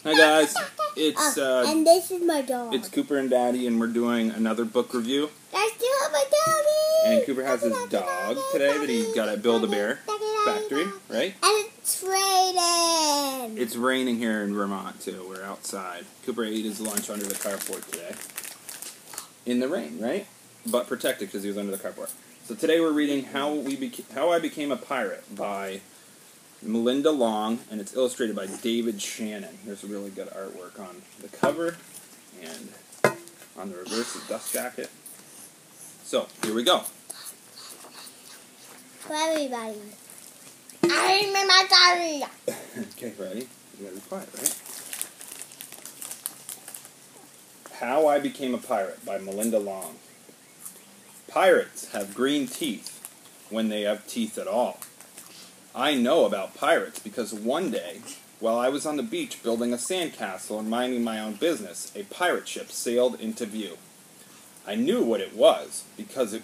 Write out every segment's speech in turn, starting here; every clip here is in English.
Hi guys, it's and this is my dog. it's Cooper and Daddy, and we're doing another book review. That's still my daddy. And Cooper has his dog today that he got at Build-A-Bear factory, right? And it's raining. It's raining here in Vermont too. We're outside. Cooper ate his lunch under the carport today, in the rain, right? But protected because he was under the carport. So today we're reading How I Became a Pirate by Melinda Long, and it's illustrated by David Shannon. There's really good artwork on the cover and on the reverse of the dust jacket. So, here we go. For everybody. I'm in my daddy. Okay, ready? You gotta be quiet, right? How I Became a Pirate by Melinda Long. Pirates have green teeth when they have teeth at all. I know about pirates because one day, while I was on the beach building a sandcastle and minding my own business, a pirate ship sailed into view. I knew what it was because it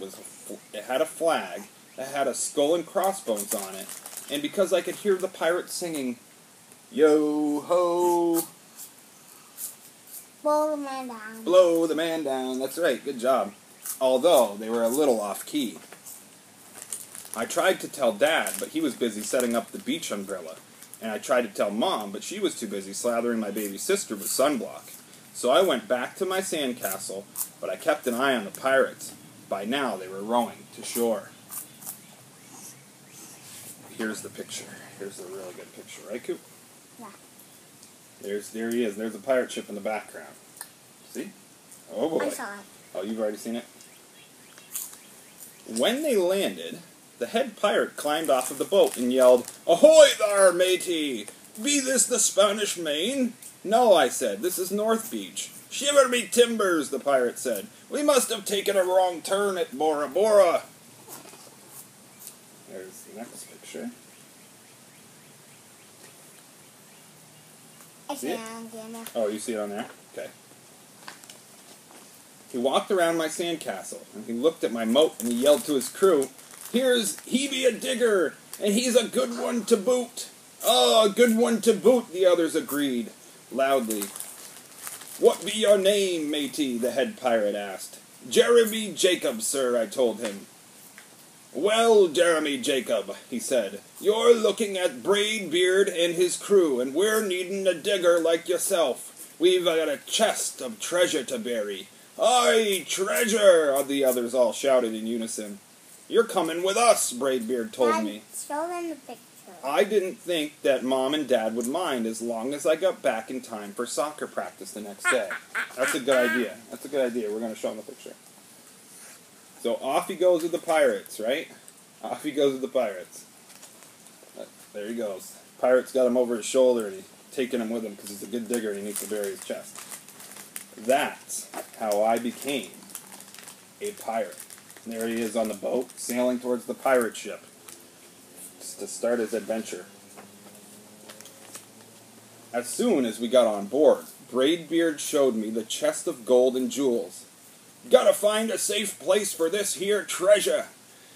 had a flag that had a skull and crossbones on it, and because I could hear the pirates singing, "Yo-ho! Blow the man down. Blow the man down." That's right, good job. Although they were a little off-key. I tried to tell Dad, but he was busy setting up the beach umbrella. And I tried to tell Mom, but she was too busy slathering my baby sister with sunblock. So I went back to my sandcastle, but I kept an eye on the pirates. By now, they were rowing to shore. Here's the picture. Here's the really good picture, right, Coop? Yeah. There he is. There's a pirate ship in the background. See? Oh, boy. I saw it. Oh, you've already seen it? When they landed, the head pirate climbed off of the boat and yelled, "Ahoy thar, matey! Be this the Spanish Main?" "No," I said, "this is North Beach." "Shiver me timbers," the pirate said. "We must have taken a wrong turn at Bora Bora." There's the next picture. I see it on camera. Oh, you see it on there? Okay. He walked around my sandcastle, and he looked at my moat, and he yelled to his crew, "He be a digger, and he's a good one to boot." "Oh, a good one to boot," the others agreed, loudly. "What be your name, matey?" the head pirate asked. "Jeremy Jacob, sir," I told him. "Well, Jeremy Jacob," he said, "you're looking at Braidbeard and his crew, and we're needing a digger like yourself. We've got a chest of treasure to bury." "Aye, treasure!" the others all shouted in unison. "You're coming with us," Braidbeard told me. Show them the picture. I didn't think that Mom and Dad would mind as long as I got back in time for soccer practice the next day. That's a good idea. That's a good idea. We're going to show them the picture. So off he goes with the pirates, right? Off he goes with the pirates. There he goes. Pirate's got him over his shoulder and he's taking him with him because he's a good digger and he needs to bury his chest. That's how I became a pirate. And there he is on the boat, sailing towards the pirate ship to start his adventure. As soon as we got on board, Braidbeard showed me the chest of gold and jewels. "Gotta find a safe place for this here treasure.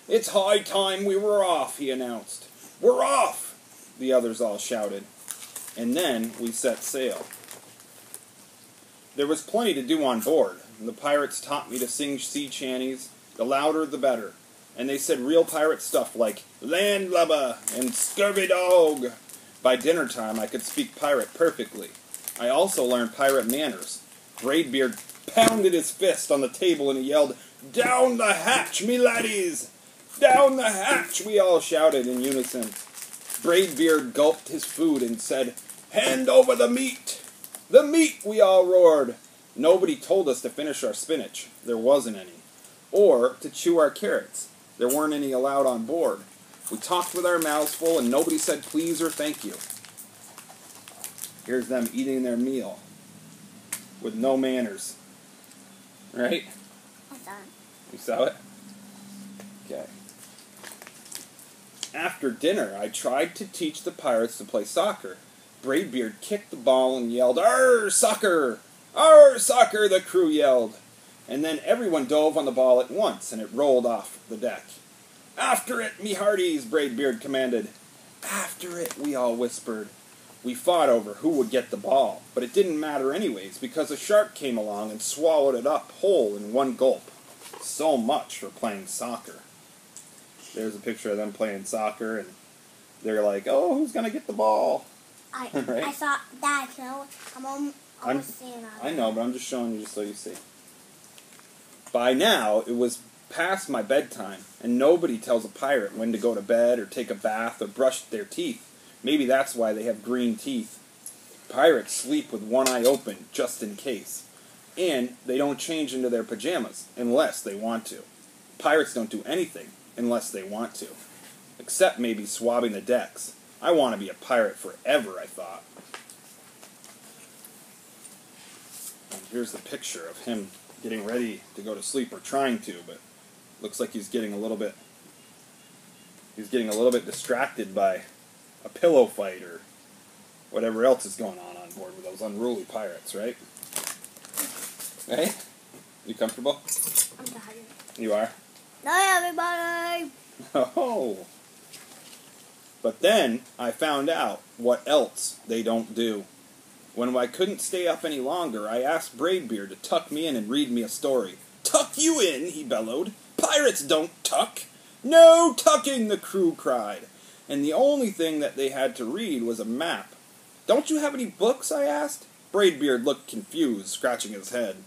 It's high time we were off," he announced. "We're off!" the others all shouted. And then we set sail. There was plenty to do on board, and the pirates taught me to sing sea chanties, the louder the better, and they said real pirate stuff like "landlubber" and "scurvy dog." By dinner time, I could speak pirate perfectly. I also learned pirate manners. Braidbeard pounded his fist on the table and he yelled, "Down the hatch, me laddies! Down the hatch!" we all shouted in unison. Braidbeard gulped his food and said, "Hand over the meat!" "The meat!" we all roared. Nobody told us to finish our spinach. There wasn't any. Or to chew our carrots. There weren't any allowed on board. We talked with our mouths full and nobody said please or thank you. Here's them eating their meal with no manners. Right? I saw it. You saw it? Okay. After dinner, I tried to teach the pirates to play soccer. Braidbeard kicked the ball and yelled, "Arr, soccer! Arr, soccer!" the crew yelled. And then everyone dove on the ball at once, and it rolled off the deck. "After it, me hearties!" Braidbeard commanded. "After it," we all whispered. We fought over who would get the ball, but it didn't matter anyways because a shark came along and swallowed it up whole in one gulp. So much for playing soccer. There's a picture of them playing soccer, and they're like, oh, who's going to get the ball? Right? I thought that, you know, I'm seeing that. I know, but I'm just showing you just so you see. By now, it was past my bedtime, and nobody tells a pirate when to go to bed or take a bath or brush their teeth. Maybe that's why they have green teeth. Pirates sleep with one eye open, just in case. And they don't change into their pajamas, unless they want to. Pirates don't do anything, unless they want to. Except maybe swabbing the decks. I want to be a pirate forever, I thought. And here's the picture of him getting ready to go to sleep, or trying to, but looks like he's getting a little bit distracted by a pillow fight or whatever else is going on board with those unruly pirates, right? Hey? You comfortable? I'm tired. You are? Night, everybody! Oh! But then I found out what else they don't do. When I couldn't stay up any longer, I asked Braidbeard to tuck me in and read me a story. Tuck you in, he bellowed. Pirates don't tuck. No tucking, the crew cried. And the only thing that they had to read was a map. Don't you have any books, I asked? Braidbeard looked confused, scratching his head.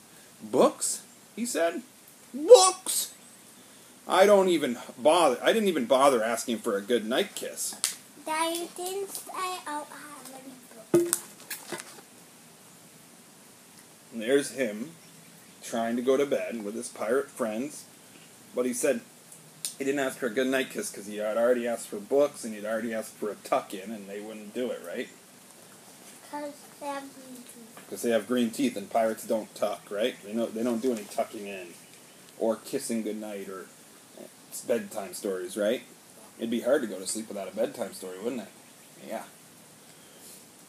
Books? He said. Books! I didn't even bother asking for a good night kiss. Daddy didn't say I'll have any books. And there's him, trying to go to bed with his pirate friends. But he said he didn't ask for a good night kiss because he had already asked for books and he'd already asked for a tuck-in, and they wouldn't do it, right? Because they have green teeth. Because they have green teeth, and pirates don't tuck, right? They don't do any tucking in, or kissing goodnight, or bedtime stories, right? It'd be hard to go to sleep without a bedtime story, wouldn't it? Yeah.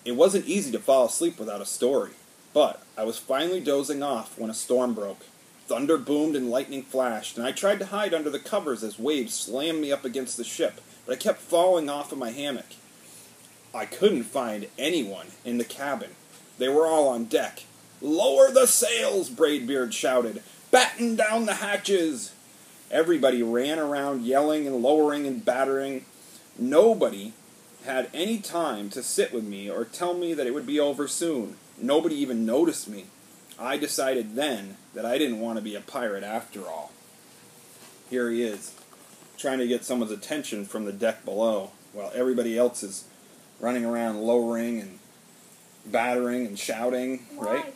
It wasn't easy to fall asleep without a story, but I was finally dozing off when a storm broke. Thunder boomed and lightning flashed, and I tried to hide under the covers as waves slammed me up against the ship, but I kept falling off of my hammock. I couldn't find anyone in the cabin. They were all on deck. Lower the sails, Braidbeard shouted. Batten down the hatches. Everybody ran around yelling and lowering and battering. Nobody had any time to sit with me or tell me that it would be over soon. Nobody even noticed me. I decided then that I didn't want to be a pirate after all. Here he is, trying to get someone's attention from the deck below, while everybody else is running around lowering and battering and shouting, right?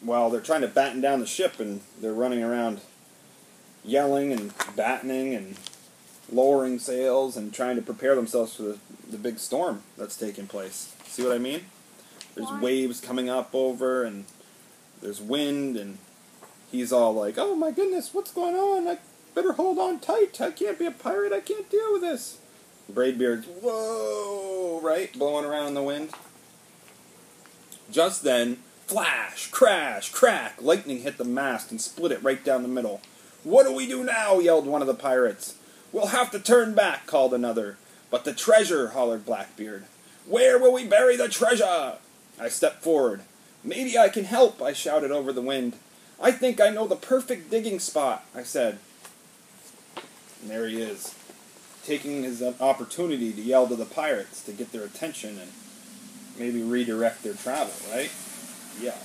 While they're trying to batten down the ship, and they're running around yelling and battening and lowering sails and trying to prepare themselves for the big storm that's taking place. See what I mean? There's waves coming up over, and there's wind, and he's all like, oh my goodness, what's going on? I better hold on tight. I can't be a pirate. I can't deal with this. Braidbeard's, whoa, right? Blowing around in the wind. Just then, flash, crash, crack, lightning hit the mast and split it right down the middle. What do we do now? Yelled one of the pirates. We'll have to turn back, called another. But the treasure, hollered Blackbeard. Where will we bury the treasure? I stepped forward. Maybe I can help, I shouted over the wind. I think I know the perfect digging spot, I said. And there he is, taking his opportunity to yell to the pirates to get their attention and maybe redirect their travel, right? Yeah.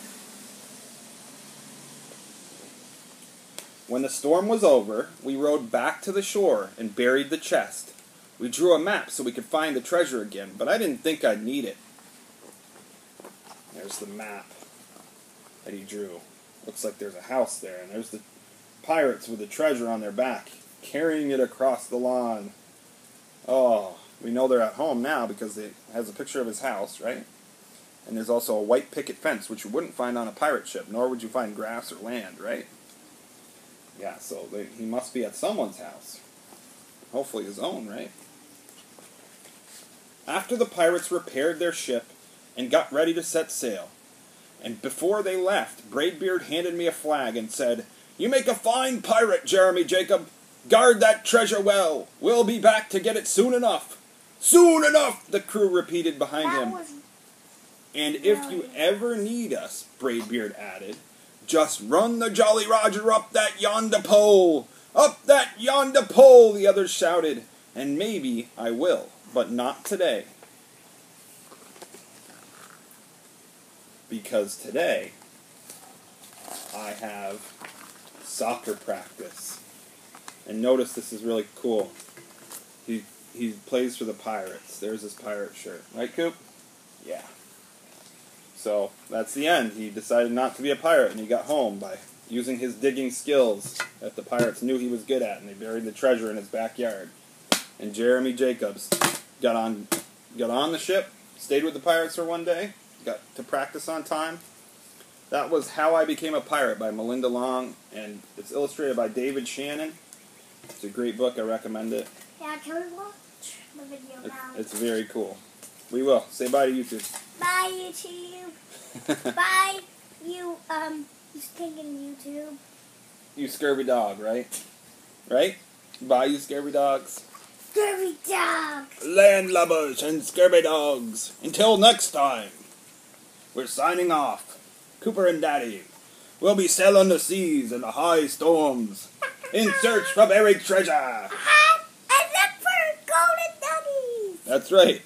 When the storm was over, we rowed back to the shore and buried the chest. We drew a map so we could find the treasure again, but I didn't think I'd need it. There's the map that he drew. Looks like there's a house there, and there's the pirates with the treasure on their back, carrying it across the lawn. Oh, we know they're at home now because it has a picture of his house, right? And there's also a white picket fence, which you wouldn't find on a pirate ship, nor would you find grass or land, right? Yeah, so he must be at someone's house. Hopefully his own, right? After the pirates repaired their ship and got ready to set sail, and before they left, Braidbeard handed me a flag and said, "You make a fine pirate, Jeremy Jacob. Guard that treasure well. We'll be back to get it soon enough." Soon enough, the crew repeated behind That him. was And if you ever need us, Braidbeard added, just run the Jolly Roger up that yonder pole. Up that yonder pole, the others shouted. And maybe I will, but not today. Because today, I have soccer practice. And notice this is really cool. He plays for the Pirates. There's his pirate shirt. Right, Coop? Yeah. So, that's the end. He decided not to be a pirate, and he got home by using his digging skills that the pirates knew he was good at, and they buried the treasure in his backyard. And Jeremy Jacobs got on the ship, stayed with the pirates for one day, got to practice on time. That was How I Became a Pirate by Melinda Long, and it's illustrated by David Shannon. It's a great book. I recommend it. Yeah, can we watch the video now? It's very cool. We will. Say bye to YouTube. Bye, YouTube. Bye, you stinking YouTube. You scurvy dog, right? Right? Bye, you scurvy dogs. Scurvy dog. Landlubbers and scurvy dogs. Until next time, we're signing off. Cooper and Daddy will be sailing the seas in the high storms in search for buried treasure. And look for golden nuggies. That's right.